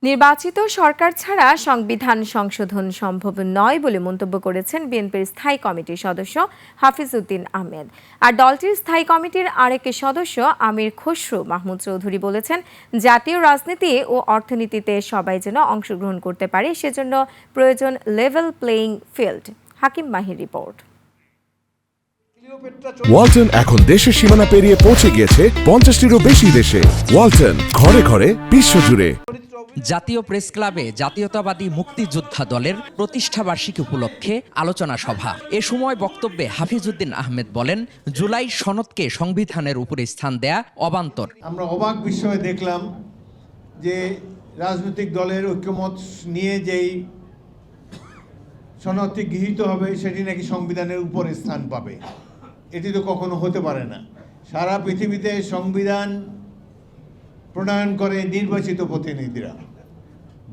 নির্বাচিত সরকার ছাড়া সংবিধান সংশোধন সম্ভব নয় বলে মন্তব্য করেছেন বিএনপির স্থায়ী কমিটির সদস্য হাফিজ উদ্দিন আহমেদ। আর দলটির স্থায়ী কমিটির আরেক সদস্য আমির খসরু মাহমুদ চৌধুরী বলেছেন, জাতীয় রাজনীতি ও অর্থনীতিতে সবাই যেন অংশগ্রহণ করতে পারে, সেজন্য প্রয়োজন লেভেল প্লেইং ফিল্ড। হাকিম মাহির রিপোর্ট। ওয়ালটন এখন দেশের সীমানা পেরিয়ে পৌঁছে গিয়েছে 50টিরও বেশি দেশে। ওয়ালটন, ঘরে ঘরে বিশ্বজুড়ে। জাতীয় প্রেস ক্লাবে জাতীয়তাবাদী মুক্তিযোদ্ধা দলের প্রতিষ্ঠাবার্ষিকী উপলক্ষে আলোচনা সভা। এ সময় বক্তব্যে হাফিজ উদ্দিন আহমেদ বলেন, জুলাই সনদকে সংবিধানের উপরে স্থান দেয়া অবান্তর। আমরা অবাক বিস্ময়ে দেখলাম যে রাজনৈতিক দলের ঐক্যমত নিয়ে যেই সনদটি গৃহীত হবে সেটি নাকি সংবিধানের উপরে স্থান পাবে। এটি তো কখনো হতে পারে না। সারা পৃথিবীতে সংবিধান প্রণয়ন করে নির্বাচিত প্রতিনিধিরা।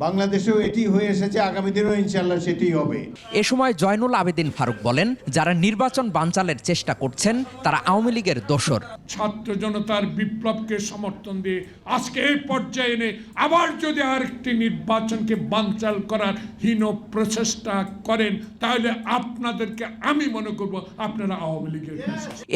বাংলাদেশেও এটি হয়ে এসেছে, আগামী দিনেও ইনশাআল্লাহ সেটি হবে। এ সময় জয়নুল আবেদিন ফারুক বলেন, যারা নির্বাচন বানচালের চেষ্টা করছেন তারা আওয়ামী লীগের দোসর। ছাত্র জনতার বিপ্লবকে সমর্থন দিয়ে আজকে এই পর্যায়ে এনে আবার যদি আরেকটি নির্বাচনকে বানচাল করার হীন প্রচেষ্টা করেন, তাহলে আপনাদেরকে আমি মনে করব আপনারা আওয়ামী লীগের।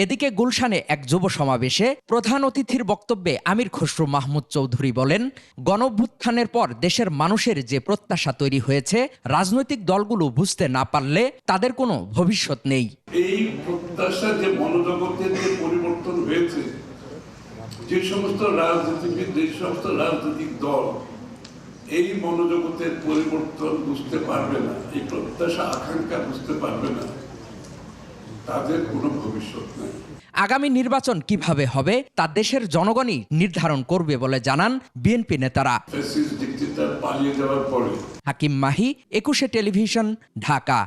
এদিকে গুলশানে এক যুব সমাবেশে প্রধান অতিথির বক্তব্যে আমির খসরু মাহমুদ চৌধুরী বলেন, গণঅভ্যুত্থানের পর দেশের মানুষের যে প্রত্যাশা তৈরি হয়েছে, রাজনৈতিক দলগুলো বুঝতে না পারলে তাদের কোনো ভবিষ্যৎ নেই। এই প্রত্যাশা যে মনোজগতের যে পরিবর্তন হয়েছে, যে সমস্ত রাজনীতিবিদ, যে সমস্ত রাজনৈতিক দল এই মনোজগতের পরিবর্তন বুঝতে পারবে না, এই প্রত্যাশা আকাঙ্ক্ষা বুঝতে পারবে না, তাদের কোনো ভবিষ্যৎ নেই। আগামী নির্বাচন কিভাবে হবে তা দেশের জনগণই নির্ধারণ করবে বলে জানান বিএনপি নেতারা। পালিয়ে যাওয়ার পরে হাকিম মাহি, 21 টেলিভিশন, ঢাকা।